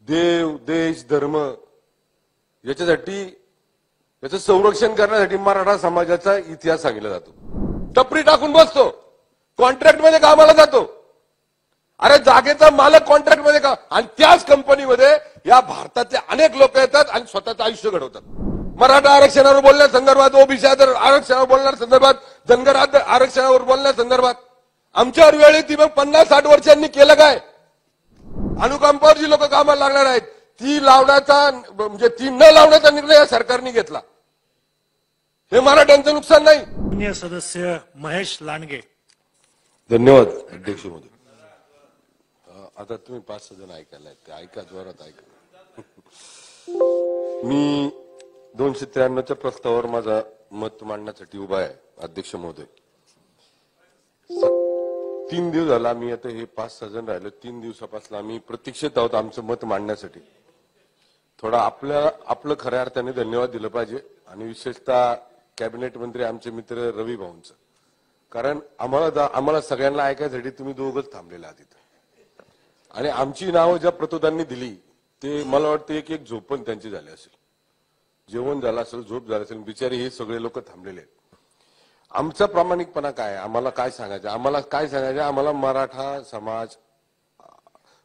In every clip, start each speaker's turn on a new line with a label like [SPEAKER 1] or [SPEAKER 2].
[SPEAKER 1] देव, देश, धर्म याच्यासाठी याचं संरक्षण करण्यासाठी मराठा समाजाचा इतिहास सांगितला जातो। टपरी टाकून बसतो, कॉन्ट्रॅक्ट मध्ये कामाला जातो। अरे जागेचा मालक कॉन्ट्रॅक्ट मध्ये का, आणि त्याच कंपनीमध्ये या भारतातले अनेक लोक येतात आणि स्वतःचं आयुष्य घडवतात। मराठा आरक्षणावर बोलण्या संदर्भात, ओबीसी आरक्षणावर बोलण्या संदर्भात, धनगर आरक्षणावर बोलण्या संदर्भात आमच्यावर वेळ येते। मग 50-60 वर्षांनी केलं काय? अनुकंपावर जी लोक कामाला लागणार आहेत ती लावण्याचा म्हणजे ती न लावण्याचा निर्णय या सरकारने घेतला। हे मराठ्यांचं नुकसान नाही।
[SPEAKER 2] माननीय सदस्य महेश लांडगे।
[SPEAKER 1] धन्यवाद अध्यक्ष महोदय। आता तुम्ही 5-6 जण ऐकायला ते ऐका, जोरात ऐका। मी 293च्या प्रस्तावावर माझा मत मांडण्यासाठी उभा आहे अध्यक्ष महोदय। 3 दिवस झाला मी आता हे 5-6 जण राहिले, 3 दिवसापासून आम्ही प्रतीक्षेत आहोत आमचं मत मांडण्यासाठी। थोडा आपलं खऱ्या अर्थाने धन्यवाद दिलं पाहिजे आणि विशेषतः कॅबिनेट मंत्री आमचे मित्र रवी भाऊंचं, कारण आम्हाला सगळ्यांना ऐकायसाठी तुम्ही दोघंच थांबलेले आहात इथं। आणि आमची नावं ज्या प्रतोदांनी दिली ते मला वाटतं एक झोपण त्यांची झाली असेल, जेवण झालं असेल, झोप झालं असेल, बिचारे हे सगळे लोक थांबलेले आहेत। आमचा प्रामाणिकपणा काय, आम्हाला काय सांगायचं, आम्हाला मराठा समाज,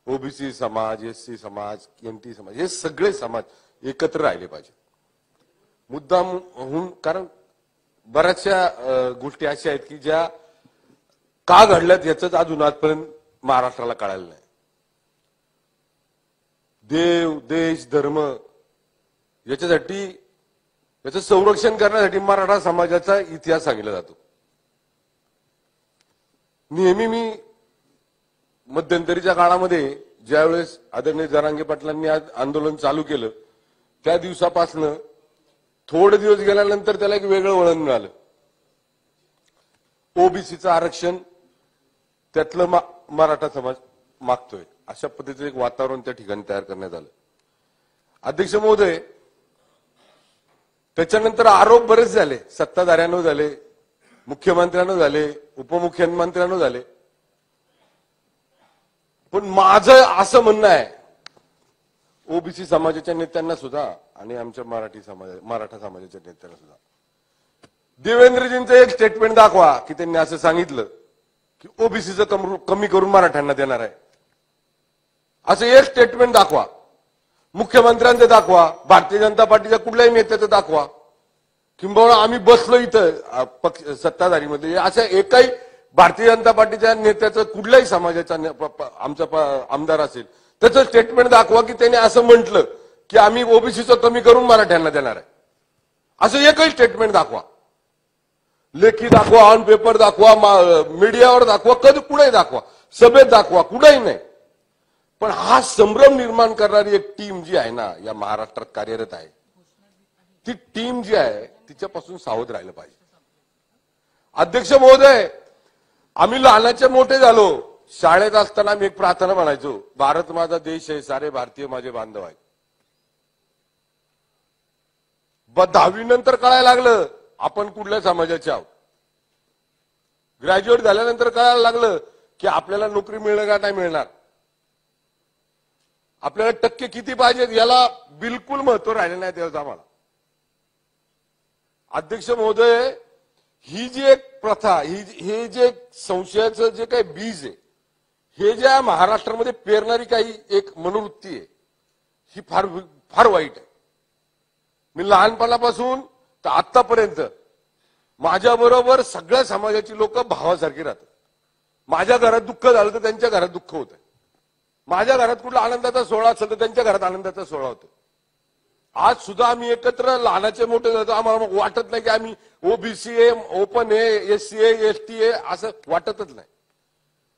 [SPEAKER 1] ओबीसी समाज, एससी समाज, एनटी समाज हे सगळे समाज एकत्र राहिले पाहिजे मुद्दाम होऊन। कारण बऱ्याचशा गोष्टी अशा आहेत की ज्या का घडल्यात याच अजून आजपर्यंत महाराष्ट्राला कळालं नाही। देव, देश, धर्म याच्यासाठी याचं संरक्षण करण्यासाठी मराठा समाजाचा इतिहास सांगितला जातो। नेहमी मी मध्यंतरीच्या काळामध्ये ज्यावेळेस आदरणीय जरांगे पाटलांनी आज आंदोलन चालू केलं त्या दिवसापासून थोडे दिवस गेल्यानंतर त्याला एक वेगळं वळण मिळालं। ओबीसीचं आरक्षण त्यातलं मराठा समाज मागतोय अशा पद्धतीचं एक वातावरण त्या ठिकाणी तयार करण्यात आलं। अध्यक्ष महोदय, त्याच्यानंतर आरोप बरेच झाले, सत्ताधाऱ्यांवर झाले, मुख्यमंत्र्यांवर झाले, उपमुख्यमंत्र्यांवर झाले। पण माझं असं म्हणणं आहे ओबीसी समाजाच्या नेत्यांना सुद्धा आणि आमच्या मराठा समाजाच्या नेत्यांना सुद्धा, देवेंद्रजींचं एक स्टेटमेंट दाखवा की त्यांनी असं सांगितलं की ओबीसीचं कमी करून मराठ्यांना देणार आहे, असं एक स्टेटमेंट दाखवा। मुख्यमंत्र्यांचं दाखवा, भारतीय जनता पार्टीच्या कुठल्याही नेत्याचं दाखवा, किंबहुना आम्ही बसलो इथं सत्ताधारीमध्ये अशा एकाही भारतीय जनता पार्टीच्या नेत्याचं कुठल्याही समाजाचा आमचा आमदार असेल त्याचं स्टेटमेंट दाखवा की त्यांनी असं म्हटलं की आम्ही ओबीसीचं कमी करून मराठ्यांना देणार आहे, असं एकही स्टेटमेंट दाखवा। लेखी दाखवा, ऑन पेपर दाखवा, मीडियावर दाखवा, कधी कुठेही दाखवा, सभेत दाखवा, कुठेही नाही। पण हा संभ्रम निर्माण करणारी एक टीम जी आहे ना या महाराष्ट्रात कार्यरत आहे, ती टीम जी आहे तिच्यापासून सावध राहिलं पाहिजे। अध्यक्ष महोदय, आम्ही लहानाचे मोठे झालो, शाळेत असताना आम्ही एक प्रार्थना म्हणायचो, भारत माझा देश आहे, सारे भारतीय माझे बांधव आहेत। 10वी नंतर कळायला लागलं आपण कुठल्या समाजाचे आहोत। ग्रॅज्युएट झाल्यानंतर कळायला लागलं की आपल्याला नोकरी मिळणार का नाही मिळणार, आपल्याला टक्के किती पाहिजेत याला बिलकुल महत्व राहिले नाही त्यावेळेस आम्हाला। अध्यक्ष महोदय, ही जी एक प्रथा, हे जे संशयाचं जे काही बीज आहे, हे ज्या महाराष्ट्रामध्ये पेरणारी काही एक मनोवृत्ती आहे, ही फार फार वाईट आहे। मी लहानपणापासून तर आतापर्यंत माझ्याबरोबर सगळ्या समाजाची लोक भावासारखी राहतात। माझ्या घरात दुःख झालं तर त्यांच्या घरात दुःख होतं, माझ्या घरात कुठला आनंदाचा सोहळा असेल तर त्यांच्या घरात आनंदाचा सोहळा होतो। आज सुद्धा आम्ही एकत्र लहानाचे मोठे जातो, आम्हाला वाटत नाही की आम्ही ओबीसी आहे, ओपन आहे, एससी आहे, एसटी आहे असं वाटतच नाही।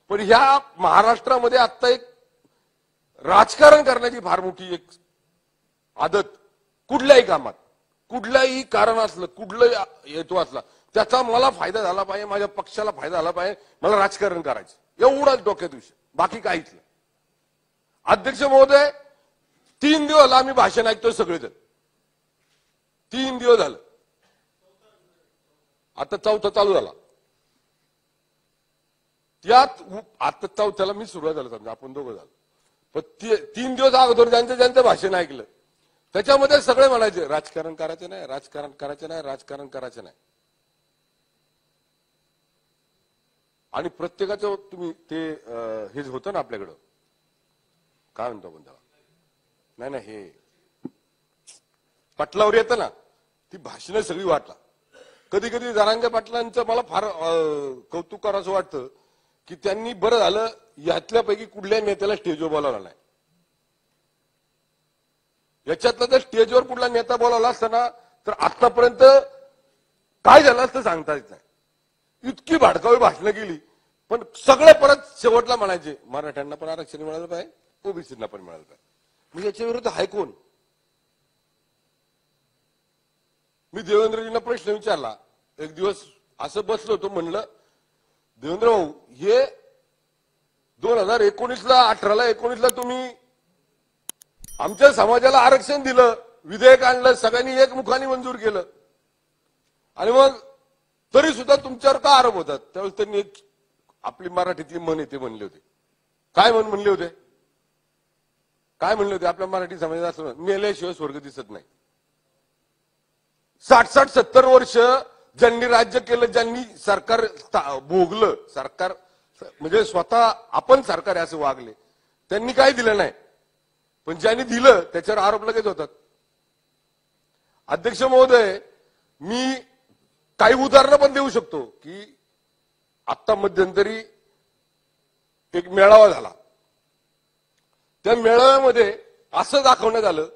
[SPEAKER 1] पण ह्या महाराष्ट्रामध्ये आता एक राजकारण करण्याची फार मोठी एक आदत, कुठल्याही कामात कुठल्याही कारण असलं, कुठलाही हेतू असला, त्याचा मला फायदा झाला पाहिजे, माझ्या पक्षाला फायदा झाला पाहिजे, मला राजकारण करायचं एवढाच डोक्यात विषय, बाकी काहीच नाही। अध्यक्ष महोदय, 3 दिवस आम्ही भाषण ऐकतोय सगळेजण, 3 दिवस झालं, आता 4था चालू झाला। त्यात आता 4थ्याला मी सुरुवात झालं, समजा आपण दोघं झालो, पण 3 दिवस अगोदर ज्यांचं भाषण ऐकलं त्याच्यामध्ये सगळे म्हणायचे राजकारण करायचं नाही, राजकारण करायचं नाही, राजकारण करायचं नाही. आणि प्रत्येकाचं तुम्ही ते हेच होतं ना आपल्याकडं, काय म्हणतो आपण त्याला, नाही हे पाटलावर येतं ना, ती भाषणं सगळी वाटला. कधी कधी जरांगे पाटलांचं मला फार कौतुक करावं वाटतं की त्यांनी बरं झालं यातल्यापैकी कुठल्या नेत्याला स्टेजवर बोलावलं नाही. याच्यातलं जर स्टेजवर कुठला नेता बोलावला असता ना तर आतापर्यंत काय झालं असतं सांगता येत नाही. इतकी भाडकावी भाषणं केली, पण सगळे परत शेवटला म्हणायचे मराठ्यांना पण आरक्षण मिळालं पाहिजे, ओबीसींना पण मिळालं पाहिजे. म्हणजे याच्या विरुद्ध हाय कोण? मी देवेंद्रजींना प्रश्न विचारला एक दिवस, असं बसलो होतो, म्हणलं देवेंद्र भाऊ हे 2019ला 18ला 19ला तुम्ही आमच्या समाजाला आरक्षण दिलं, विधेयक आणलं, सगळ्यांनी एकमुखाने मंजूर केलं, आणि मग तरी सुद्धा तुमच्यावर का आरोप होतात? त्यावेळेस त्यांनी एक आपली मराठीतली म्हण येते म्हणले होते. काय म्हणले होते? काय म्हणले होते? आपल्या मराठी समाजात असं मेल्याशिवाय स्वर्ग दिसत नाही. 60-70 वर्ष ज्यांनी राज्य केलं, ज्यांनी सरकार भोगलं, सरकार म्हणजे स्वतः आपण सरकार असं वागले, त्यांनी काय दिलं नाही, पण ज्यांनी दिलं त्याच्यावर आरोप लगेच होतात. अध्यक्ष महोदय, मी काही उदाहरणं पण देऊ शकतो की आता मध्यंतरी एक मेळावा झाला, त्या मेळाव्यामध्ये असं दाखवण्यात आलं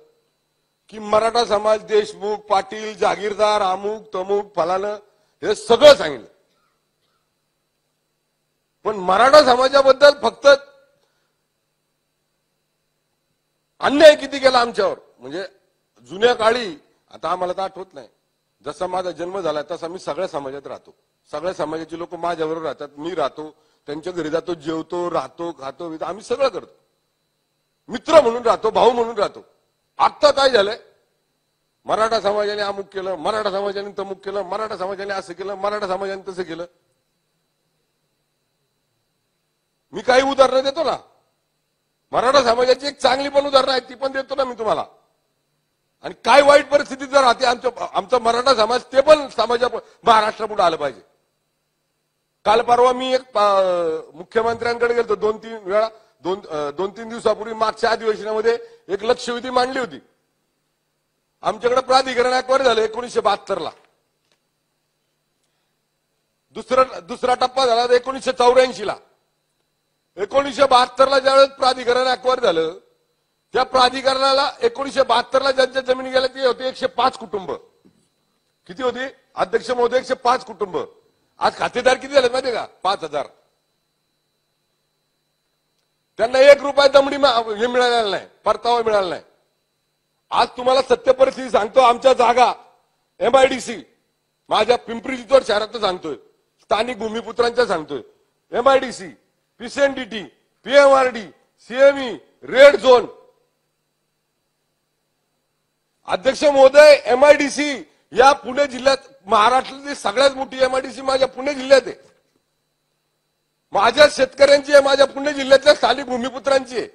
[SPEAKER 1] की मराठा समाज, देशमुख, पाटील, जागीरदार, अमुक तमुक फलानं, हे सगळं सांगितलं. पण मराठा समाजाबद्दल फक्त अन्याय किती केला आमच्यावर, म्हणजे जुन्या काळी, आता आम्हाला तर आठवत नाही, जसा माझा जन्म झाला तसा मी सगळ्या समाजात राहतो, सगळ्या समाजाचे लोक माझ्याबरोबर राहतात, मी राहतो, त्यांच्या घरी जातो, जेवतो, राहतो, खातो, आम्ही सगळं करतो, मित्र म्हणून राहतो, भाऊ म्हणून राहतो. आता काय झालंय, मराठा समाजाने अमुक केलं, मराठा समाजाने तमुक केलं, मराठा समाजाने असं केलं, मराठा समाजाने तसं केलं. मी काही उदाहरणं देतो ना, मराठा समाजाची एक चांगली पण उदाहरणं आहेत, ती पण देतो ना मी तुम्हाला. आणि काय वाईट परिस्थितीत जर राहते आमचा मराठा समाज, ते पण महाराष्ट्रापुढे आलं पाहिजे. काल परवा मी एक मुख्यमंत्र्यांकडे गेलो 2-3 वेळा, 2-3 दिवसापूर्वी मागच्या अधिवेशनामध्ये एक लक्षवेधी मांडली होती. आमच्याकडे प्राधिकरण ऍक्ट झालं 1972ला, दुसरा टप्पा झाला 1984ला. 1972ला ज्यावेळेस प्राधिकरण ऍक्ट झालं, त्या प्राधिकरणाला 1972ला ज्यांच्या जमिनी गेल्या ते होते 105 कुटुंब. किती होती अध्यक्ष महोदय? 105 कुटुंब. आज खातेदार किती झाले माहिती का? 5000. त्यांना 1 रुपया दमडी हे मिळालेला नाही, परतावा मिळाला नाही. आज तुम्हाला सत्य परिस्थिती सांगतो, आमच्या जागा MIDC, माझ्या पिंपरी चिंचवड शहरात सांगतोय, स्थानिक भूमिपुत्रांच्या सांगतोय, MIDC, PCNDT, PMRD, CME, red zone. अध्यक्ष महोदय, MIDC या पुणे जिल्ह्यात, महाराष्ट्रातली सगळ्यात मोठी MIDC माझ्या पुणे जिल्ह्यात आहे. माझ्या शेतकऱ्यांची आहे, माझ्या पुणे जिल्ह्यातल्या स्थानिक भूमिपुत्रांची आहे.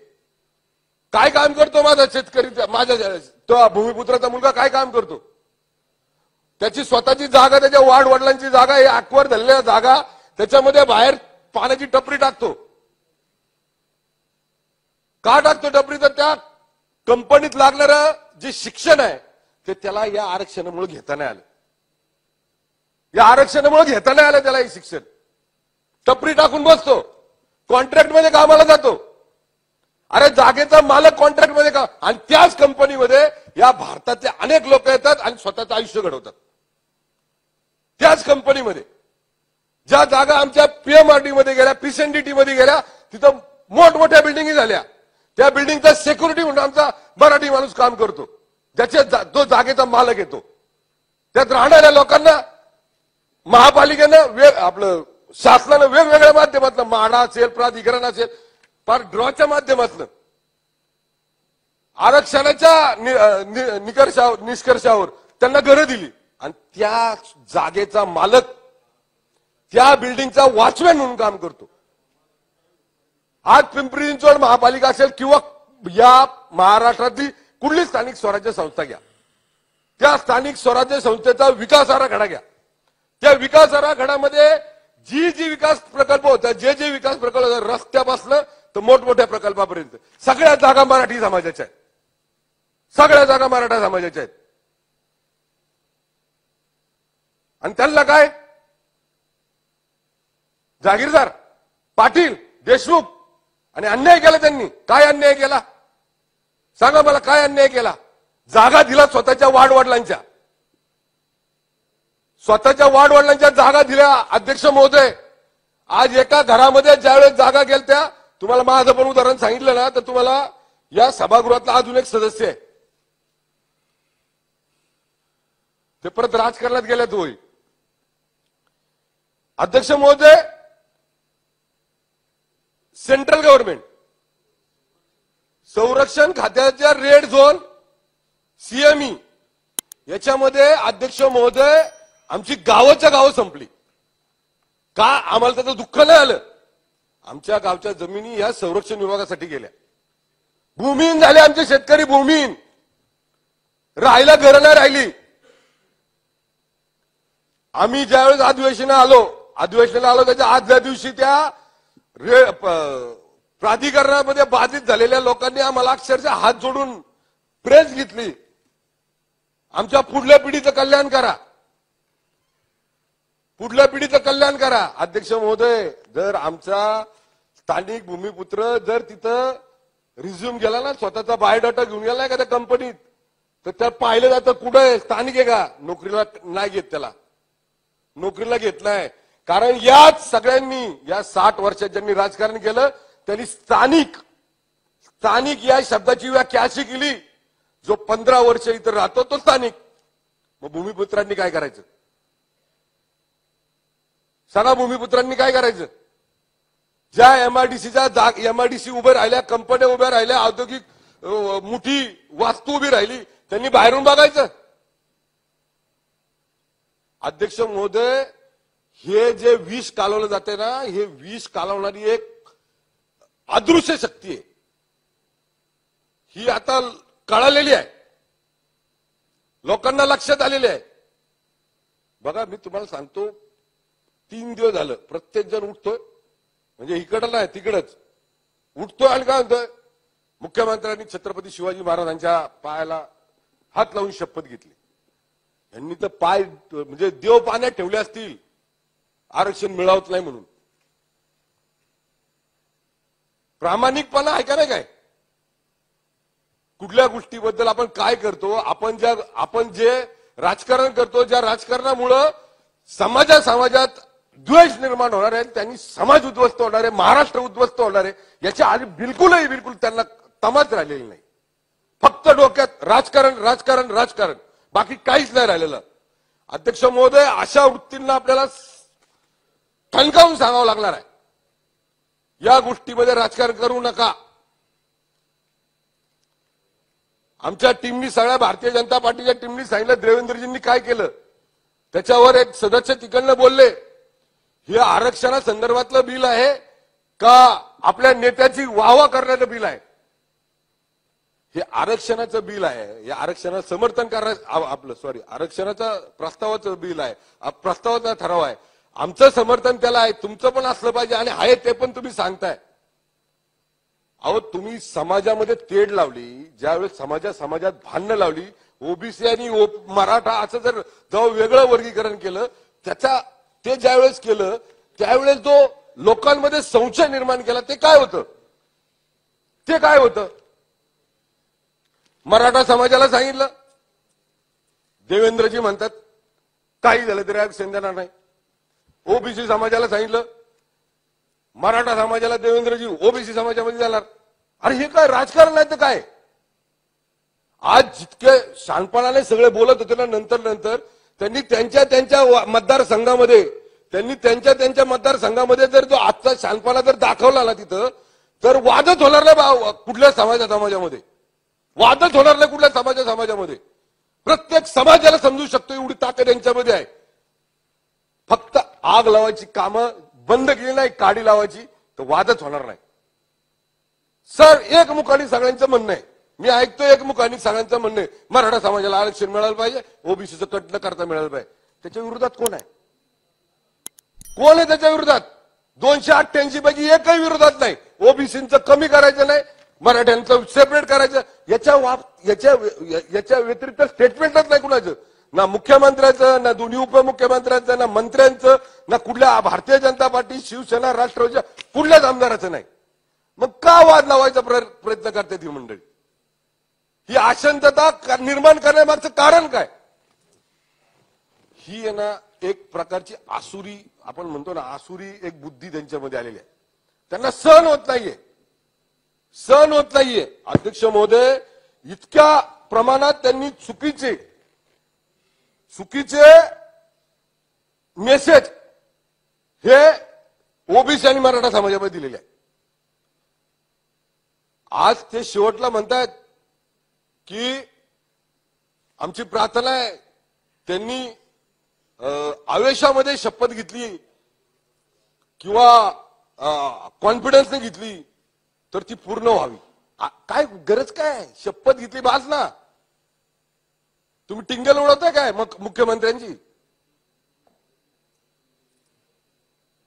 [SPEAKER 1] काय काम करतो माझा शेतकरी, माझ्या भूमिपुत्राचा मुलगा काय काम करतो? त्याची स्वतःची जागा, त्याच्या वडिलांची जागा, हे ऍक्वायर झालेल्या जागा, त्याच्यामध्ये बाहेर पाण्याची टपरी टाकतो. का टाकतो टपरी? तर त्या कंपनीत लागणारं जे शिक्षण आहे ते त्याला या आरक्षणामुळे घेता नाही आलं. या आरक्षणामुळे घेता नाही आलं त्याला हे शिक्षण. टपरी टाकून बसतो, कॉन्ट्रॅक्ट मध्ये कामाला जातो. अरे जागेचा मालक कॉन्ट्रॅक्ट मध्ये का? आणि त्याच कंपनीमध्ये या भारतातले अनेक लोक येतात आणि स्वतःचं आयुष्य घडवतात. त्याच कंपनीमध्ये ज्या जागा आमच्या PMRD मध्ये गेल्या, PCNDT मध्ये गेल्या, तिथं मोठमोठ्या बिल्डिंगी झाल्या. त्या बिल्डिंगचा सिक्युरिटी म्हणून आमचा मराठी माणूस काम करतो, जो जागेचा मालक येतो. त्यात राहणाऱ्या लोकांना महापालिकेनं आपलं शासनानं वेगवेगळ्या माध्यमातून, म्हाडा असेल, प्राधिकरण असेल, फार ड्रॉच्या माध्यमातून आरक्षणाच्या निष्कर्षावर त्यांना घरं दिली. आणि त्या जागेचा मालक त्या बिल्डिंगचा वॉचमॅन म्हणून काम करतो. आज पिंपरी चिंचवड महापालिका असेल किंवा या महाराष्ट्रातली कुठली स्थानिक स्वराज्य संस्था घ्या, त्या स्थानिक स्वराज्य संस्थेचा विकास आराखडा घ्या. त्या विकास आराखड्यामध्ये जी विकास प्रकल्प होता, जे विकास प्रकल्प होता, रस्त्यापासून तर मोठमोठ्या प्रकल्पापर्यंत सगळ्या जागा मराठी समाजाच्या आहेत, सगळ्या जागा मराठा समाजाच्या आहेत. आणि त्यांना काय जागीरदार पाटील देशमुख आणि अन्याय केला त्यांनी. काय अन्याय केला सांगा मला, काय अन्याय केला? जागा दिला स्वतःच्या वाडवडिलांच्या, स्वतःच्या वाडवडिलांच्या जागा दिल्या. अध्यक्ष महोदय, आज एका घरामध्ये ज्यावेळेस जागा गेलत्या, तुम्हाला माझं पण उदाहरण सांगितलं ना, तर तुम्हाला या सभागृहातला अजून एक सदस्य आहे, ते परत राजकारणात गेल्यात. होय अध्यक्ष महोदय, सेंट्रल गव्हर्नमेंट संरक्षण खात्याच्या रेड झोन सीएमई याच्यामध्ये अध्यक्ष महोदय आमची गावाच्या गावं संपली. का? आम्हाला त्याचं दुःख नाही आलं. आमच्या गावच्या जमिनी या संरक्षण विभागासाठी गेल्या, भूमिहीन झाले आमचे शेतकरी, भूमिहीन, राहायला घरं नाही राहिली. आम्ही ज्यावेळेस अधिवेशनाला आलो त्याच्या आदल्या दिवशी त्या प्राधिकरणामध्ये बाधित झालेल्या लोकांनी आम्हाला अक्षरशः हात जोडून प्रेस घेतली, आमच्या पुढल्या पिढीचं कल्याण करा, पुढल्या पिढीचं कल्याण करा. अध्यक्ष महोदय, जर आमचा स्थानिक भूमिपुत्र जर तिथं रिझ्यूम गेला ना, स्वतःचा बायोडाटा घेऊन गेला का त्या कंपनीत, तर त्या पाहिलं जातं कुठं स्थानिक आहे का, नोकरीला नाही घेत, त्याला नोकरीला घेतलाय. कारण याच सगळ्यांनी या 60 वर्षात ज्यांनी राजकारण केलं त्यांनी स्थानिक या शब्दाची व्याख्या अशी केली, जो 15 वर्ष इथं राहतो तो स्थानिक. मग भूमिपुत्रांनी काय करायचं सांगा? भूमिपुत्रांनी काय करायचं? ज्या एमआयडीसी उभे राहिल्या, कंपन्या उभ्या राहिल्या, औद्योगिक मोठी वास्तू उभी राहिली, त्यांनी बाहेरून बघायचं. अध्यक्ष महोदय, हे जे विष कालवलं जाते ना, हे विष कालवणारी एक अदृश्य शक्ती आहे, ही आता कळालेली आहे, लोकांना लक्षात आलेली आहे. बघा, मी तुम्हाला सांगतो, 3 दिवस झालं प्रत्येक जण उठतोय, म्हणजे इकडं नाही तिकडच उठतोय आणि काय म्हणतोय, मुख्यमंत्र्यांनी छत्रपती शिवाजी महाराजांच्या पायाला हात लावून शपथ घेतली. यांनी तर पाय म्हणजे देव पाण्यात ठेवले असतील आरक्षण मिळवत नाही म्हणून. प्रामाणिकपणा आहे का नाही? काय कुठल्या गोष्टीबद्दल आपण काय करतो, आपण जे राजकारण करतो, ज्या राजकारणामुळं समाजात द्वेष निर्माण होणार आहे, त्यांनी समाज उद्ध्वस्त होणार आहे, महाराष्ट्र उद्ध्वस्त होणार आहे, याच्या आधी बिलकुल त्यांना तमाच राहिलेली नाही. फक्त डोक्यात राजकारण, बाकी काहीच नाही राहिलेलं. अध्यक्ष महोदय, अशा वृत्तींना आपल्याला ठणकावून सांगावं लागणार आहे, या गोष्टीमध्ये राजकारण करू नका. आमच्या टीमनी, सगळ्या भारतीय जनता पार्टीच्या टीमनी सांगितलं, देवेंद्रजींनी काय केलं, त्याच्यावर एक सदस्य तिकडनं बोलले, हे आरक्षणा संदर्भातलं बिल आहे का आपल्या नेत्याची वाहवा करण्याचं बिल आहे? हे आरक्षणाचं बिल आहे, या आरक्षणाला समर्थन करण्याचं आरक्षणाचा प्रस्तावाचं बिल आहे, प्रस्तावाचा ठराव आहे. आमचं समर्थन त्याला आहे, तुमचं पण असलं पाहिजे, आणि आहे ते पण तुम्ही सांगताय. अहो, तुम्ही समाजामध्ये तेढ लावली, ज्यावेळेस समाजात भांडणं लावली, ओबीसी आणि मराठा असं जर जेव्हा वेगळं वर्गीकरण केलं, ते ज्यावेळेस केलं त्यावेळेस जो लोकांमध्ये संशय निर्माण केला, ते काय होतं? मराठा समाजाला सांगितलं, देवेंद्रजी म्हणतात काही झालं तरी आरक्षण देणार नाही. ओबीसी समाजाला सांगितलं, मराठा समाजाला देवेंद्रजी ओबीसी समाजामध्ये जाणार. अरे हे काय राजकारण आहे? तर काय आज जितके शहाणपणाने सगळे बोलत होते ना, नंतर त्यांनी त्यांच्या मतदारसंघामध्ये जर जो आजचा शहाणपणा जर दाखवला ना तिथं, तर वादच होणार नाही कुठल्या समाजामध्ये, वादच होणार नाही कुठल्या समाजामध्ये. प्रत्येक समाजाला समजू शकतो एवढी ताकद यांच्यामध्ये आहे. फक्त आग लावायची कामं बंद केली नाही, काडी लावायची, तर वादच होणार नाही. सर एकमुखाने सगळ्यांचं म्हणणं आहे, मी ऐकतो एकमुखाने सगळ्यांचं म्हणणं आहे, मराठा समाजाला आरक्षण मिळालं पाहिजे, ओबीसीचं कट न करता मिळालं पाहिजे. त्याच्या विरोधात कोण आहे? कोण आहे त्याच्या विरोधात? 288 पैकी एकही विरोधात नाही. ओबीसीचं कमी करायचं नाही, मराठ्यांचं सेपरेट करायचं, याच्या व्यतिरिक्त स्टेटमेंटच नाही कुणाचं, ना मुख्यमंत्र्याचं, ना दोन्ही उपमुख्यमंत्र्यांचं, ना मंत्र्यांचं, ना कुठल्या भारतीय जनता पार्टी, शिवसेना, राष्ट्रवादीच्या कुठल्याच आमदाराचं नाही. मग का वाद लावायचा प्रयत्न करते ही मंडळी? ही अशांतता निर्माण करण्यामागचं कारण काय? ही आहे ना एक प्रकारची आसुरी, आपण म्हणतो ना आसुरी एक बुद्धी त्यांच्यामध्ये आलेली आहे. त्यांना सहन होत नाहीये, सहन होत नाहीये. अध्यक्ष महोदय, इतक्या प्रमाणात त्यांनी चुकीचे मेसेज हे ओबीसी आणि मराठा समाजामध्ये दिलेले आहे. आज ते शेवटला म्हणतायत की आमची प्रार्थना आहे, त्यांनी आवेशामध्ये शपथ घेतली किंवा कॉन्फिडन्सने घेतली तर ती पूर्ण व्हावी. काय गरज काय? शपथ घेतली बास ना. तुम्ही टिंगल उडवताय काय मग मुख्यमंत्र्यांची?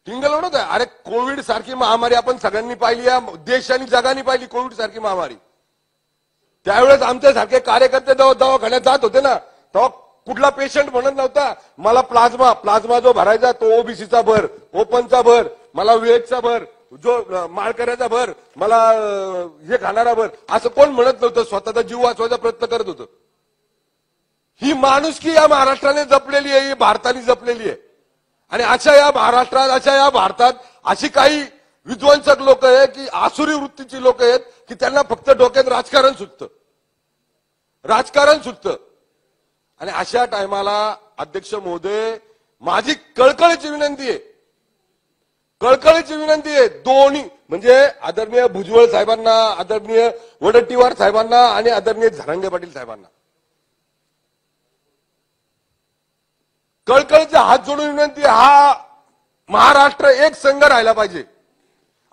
[SPEAKER 1] टिंगल उडवताय? अरे कोविड सारखी महामारी आपण सगळ्यांनी पाहिली, या देश आणि जगाने पाहिली कोविड सारखी महामारी. त्यावेळेस आमच्यासारखे कार्यकर्ते दवाखान्यात जात होते ना, तेव्हा कुठला पेशंट म्हणत नव्हता मला प्लाझ्मा जो भरायचा तो ओबीसीचा भर, ओपनचा भर, मला वेजचा भर, जो माळकऱ्याचा भर, मला हे खाणारा भर, असं कोण म्हणत नव्हतं. स्वतःचा जीव वाचवायचा प्रयत्न करत होतं. ही माणुसकी या महाराष्ट्राने जपलेली आहे, ही भारताने जपलेली आहे. आणि अशा या महाराष्ट्रात, अशा या भारतात अशी काही विध्वंसक लोक आहेत की आसुरी वृत्तीची लोक आहेत की त्यांना फक्त डोक्यात राजकारण सुचतं. आणि अशा टायमाला अध्यक्ष महोदय, माझी कळकळीची विनंती आहे, दोन्ही म्हणजे आदरणीय भुजबळ साहेबांना, आदरणीय वडेट्टीवार साहेबांना आणि आदरणीय झरांगे पाटील साहेबांना कळकळीचे हात जोडून विनंती, हा महाराष्ट्र एक संघ राहिला पाहिजे,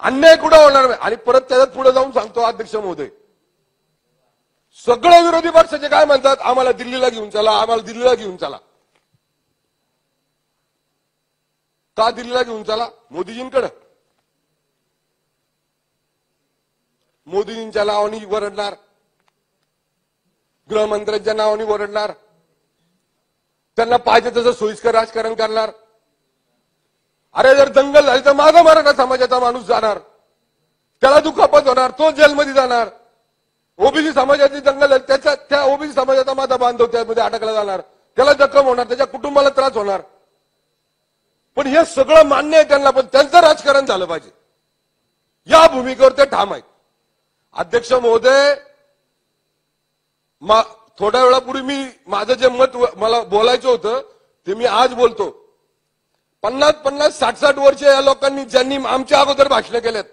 [SPEAKER 1] अन्याय कुठं होणार नाही. आणि परत त्याच्यात पुढे जाऊन सांगतो अध्यक्ष महोदय, सगळे विरोधी पक्षाचे काय म्हणतात, आम्हाला दिल्लीला घेऊन चला, आम्हाला दिल्लीला घेऊन चला. का दिल्लीला घेऊन चला? मोदीजींकडे. मोदीजींच्या नावाने वरडणार, गृहमंत्र्यांच्या नावाने वरडणार, त्यांना पाहिजे तसं सोयीस्कर राजकारण करणार. अरे जर दंगल झाली तर माझा मराठा समाजाचा माणूस जाणार, त्याला दुखापत होणार, तो जेलमध्ये जाणार. ओबीसी समाजाची दंगल झाली, त्या ओबीसी समाजाचा माझा बांधव त्यामध्ये अडकला जाणार, त्याला जखम होणार, त्याच्या कुटुंबाला त्रास होणार. पण हे सगळं मान्य आहे त्यांना, पण त्यांचं राजकारण झालं पाहिजे या भूमिकेवर ते ठाम आहेत. अध्यक्ष महोदय, थोड्या वेळापूर्वी मी माझं जे मत मला बोलायचं होतं ते मी आज बोलतो. 50-50, 60-60 वर्ष या लोकांनी, ज्यांनी आमच्या अगोदर भाषण केलेत,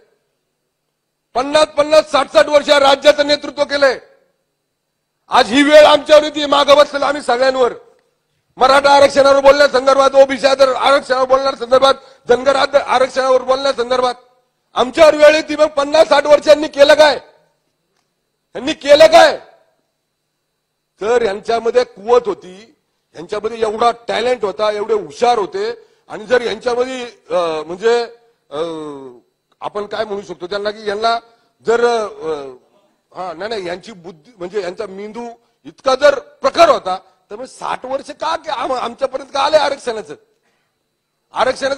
[SPEAKER 1] 50-50, 60-60 वर्ष या राज्याचं नेतृत्व केलंय. आज ही वेळ आमच्यावर येते, मागं बसलेलं आम्ही सगळ्यांवर. मराठा आरक्षणावर बोलण्यासंदर्भात, ओबीसी आरक्षणावर बोलण्यासंदर्भात, धनगर आरक्षणावर बोलण्यासंदर्भात आमच्यावर वेळ येते. मग 50-60 वर्षांनी केलं काय? यांनी केलं काय? तर यांच्यामध्ये कुवत होती, यांच्यामध्ये एवढा टॅलेंट होता, एवढे हुशार होते. आणि जर यांच्यामध्ये म्हणजे आपण काय म्हणू शकतो त्यांना की यांना जर नाही यांची बुद्धी म्हणजे यांचा मेंदू इतका जर प्रखर होता तर मग 60 वर्ष का आमच्यापर्यंत का आले आरक्षणाचं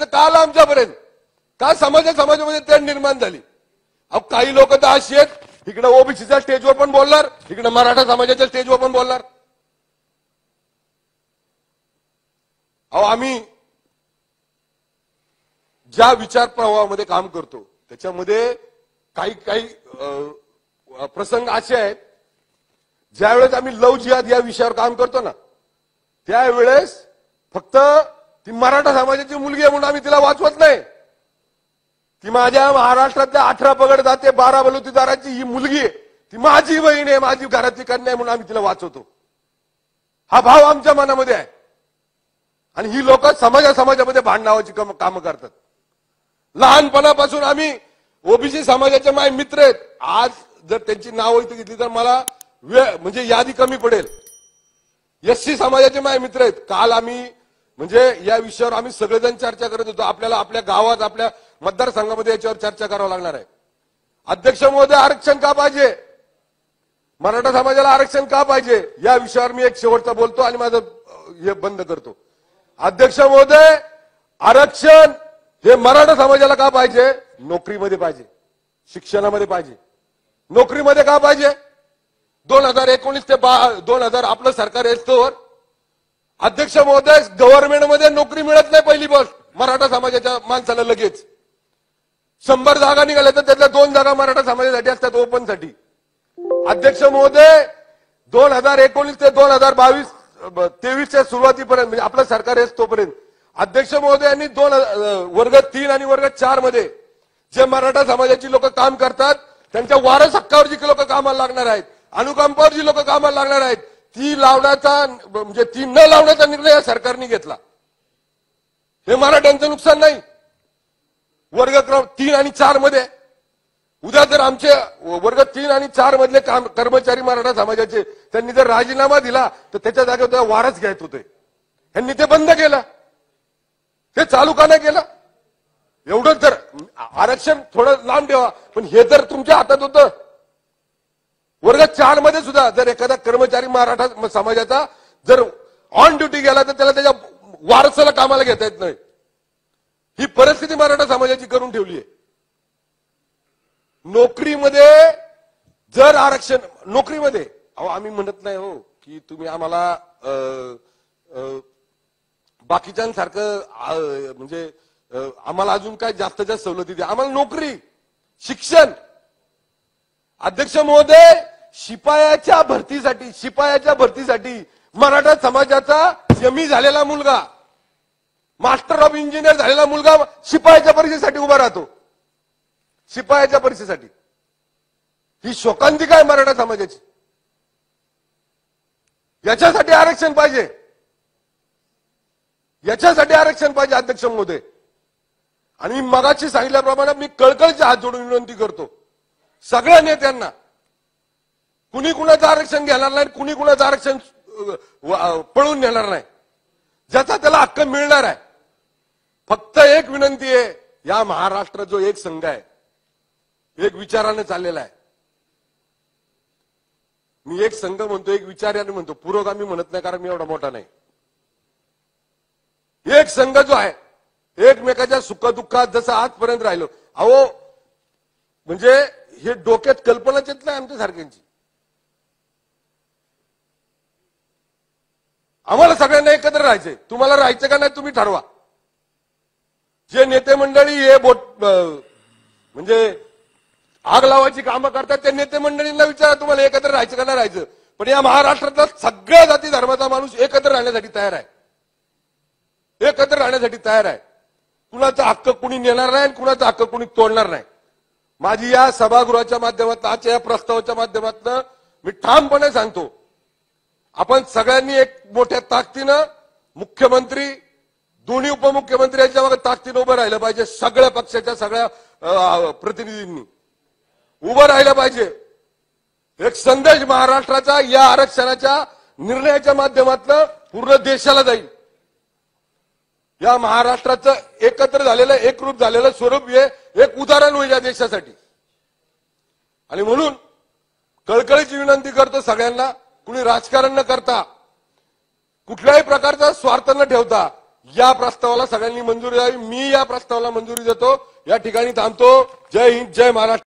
[SPEAKER 1] का आलं आमच्यापर्यंत? का समाजामध्ये ते निर्माण झाली? अहो काही लोक तर अशी आहेत, इकडे ओबीसीच्या स्टेजवर पण बोलणार, इकडे मराठा समाजाच्या स्टेजवर पण बोलणार. अहो आम्ही ज्या विचार प्रवाहामध्ये काम करतो त्याच्यामध्ये काही प्रसंग असे आहेत, ज्यावेळेस आम्ही लव जिहाद या विषयावर काम करतो ना, त्यावेळेस फक्त ती मराठा समाजाची मुलगी आहे म्हणून आम्ही तिला वाचवत नाही. ती माझ्या महाराष्ट्रातल्या 18 पगड जाते 12 बलुतेदाराची ही मुलगी आहे, ती माझी बहीण आहे, माझी घरातली कन्या आहे म्हणून आम्ही तिला वाचवतो. हा भाव आमच्या मनामध्ये आहे. आणि ही लोक समाजामध्ये भांडणावाची कामं करतात. लहानपणापासून आम्ही ओबीसी समाजाचे माझे मित्र आहेत. आज जर त्यांची नावं इथे घेतली तर मला म्हणजे यादी कमी पडेल. एससी समाजाचे माझे मित्र आहेत. काल आम्ही म्हणजे या विषयावर आम्ही सगळेजण चर्चा करत होतो. आपल्याला आपल्या गावात आपल्या मतदारसंघामध्ये याच्यावर चर्चा करावं लागणार आहे. अध्यक्ष महोदय, आरक्षण का पाहिजे? मराठा समाजाला आरक्षण का पाहिजे या विषयावर मी एक शेवटचा बोलतो आणि माझं हे बंद करतो. अध्यक्ष महोदय, आरक्षण हे मराठा समाजाला का पाहिजे? नोकरीमध्ये पाहिजे, शिक्षणामध्ये पाहिजे. नोकरीमध्ये का पाहिजे? 2019 ते 2000 आपलं सरकार येतोवर अध्यक्ष महोदय गव्हर्नमेंटमध्ये नोकरी मिळत नाही. पहिली गोष्ट मराठा समाजाच्या माणसाला लगेच 100 जागा निघाल्या तर त्यातल्या 2 जागा मराठा समाजासाठी असतात ओपन साठी. अध्यक्ष महोदय 2019 ते 2022-23च्या सुरुवातीपर्यंत म्हणजे आपलं सरकार येत तोपर्यंत अध्यक्ष महोदयांनी वर्ग 3 आणि वर्ग 4 मध्ये जे मराठा समाजाची लोक काम करतात त्यांच्या वारस हक्कावर जी लोक कामाला लागणार आहेत, अनुकंपावर जी लोक कामाला लागणार आहेत, ती लावण्याचा म्हणजे ती न लावण्याचा निर्णय या सरकारने घेतला. हे मराठ्यांचं नुकसान नाही. वर्ग 3 आणि 4 मध्ये उद्या जर आमचे वर्ग 3 आणि 4 मधले कर्मचारी मराठा समाजाचे त्यांनी जर राजीनामा दिला तर त्याच्या जागेवर वारस घ्यायच होते. यांनी ते बंद केलं. ते चालू का नाही केलं? एवढं तर आरक्षण थोडं लांब ठेवा, पण हे तर तुमच्या हातात होतं. वर्ग 4 मध्ये सुद्धा जर एखादा कर्मचारी मराठा समाजाचा जर ऑन ड्युटी गेला तर त्याला त्याच्या वारसाला कामाला घेता येत नाही. ही परिस्थिती मराठा समाजाची करून ठेवली आहे. नोकरीमध्ये जर आरक्षण नोकरीमध्ये आम्ही म्हणत नाही हो की तुम्ही आम्हाला बाकीच्यांसारखं म्हणजे आम्हाला अजून काय जास्त जास्त सवलती द्या. आम्हाला नोकरी, शिक्षण. अध्यक्ष महोदय, शिपायाच्या भरतीसाठी मराठा समाजाचा एमई झालेला मुलगा, मास्टर ऑफ इंजिनियर झालेला मुलगा शिपायाच्या परीक्षेसाठी उभा राहतो. शिपायाच्या परीक्षेसाठी ही शोकांतिका आहे मराठा समाजाची. याच्यासाठी आरक्षण पाहिजे, याच्यासाठी आरक्षण पाहिजे अध्यक्ष महोदय. आणि मगाशी सांगितल्याप्रमाणे मी कळकळीचे हात जोडून विनंती करतो सगळ्या नेत्यांना, कुणी कुणाचं आरक्षण घेणार नाही, कुणी कुणाचं आरक्षण पळून नेणार नाही. ज्याचा त्याला हक्क मिळणार आहे. फक्त एक विनंती आहे, या महाराष्ट्र जो एक संघ आहे, एक विचाराने चाललेला आहे. मी एक संघ म्हणतो, एक विचाराने म्हणतो, पुरोगामी म्हणत नाही कारण मी एवढा मोठा नाही. एक संघ जो आहे एकमेकाच्या सुखदुःखात जसं आजपर्यंत राहिलो. अहो म्हणजे हे डोक्यात कल्पनाच येत नाही आमच्या सारख्यांची. आम्हाला सगळ्यांना एकत्र राहायचंय. तुम्हाला राहायचं का नाही तुम्ही ठरवा. जे नेते मंडळी हे म्हणजे आग लावायची कामं करतात त्या नेते मंडळींना विचारा तुम्हाला एकत्र राहायचं का नाही राहायचं. पण या महाराष्ट्रातला सगळ्या जाती धर्माचा माणूस एकत्र राहण्यासाठी तयार आहे. एकत्र राहण्यासाठी तयार आहे. कुणाचा हक्क कुणी नेणार नाही, कुणाचा हक्क कुणी तोडणार नाही. माझी या सभागृहाच्या माध्यमातून, आजच्या या प्रस्तावाच्या माध्यमातून मी ठामपणे सांगतो, आपण सगळ्यांनी एक मोठ्या ताकदीनं मुख्यमंत्री, दोन्ही उपमुख्यमंत्री यांच्या मागे ताकदीनं उभं राहिलं पाहिजे. सगळ्या पक्षाच्या सगळ्या प्रतिनिधींनी उभं राहिलं पाहिजे. एक संदेश महाराष्ट्राचा या आरक्षणाच्या निर्णयाच्या माध्यमातून पूर्ण देशाला जाईल. या महाराष्ट्राचं एकत्र झालेलं, एकरूप झालेलं स्वरूप हे एक उदाहरण होईल या देशासाठी. आणि म्हणून कळकळीची विनंती करतो सगळ्यांना, कुणी राजकारण न करता, कुठल्याही प्रकारचा स्वार्थ न ठेवता या प्रस्तावाला सगळ्यांनी मंजुरी द्यावी. मी या प्रस्तावाला मंजुरी देतो. या ठिकाणी थांबतो. जय हिंद, जय महाराष्ट्र.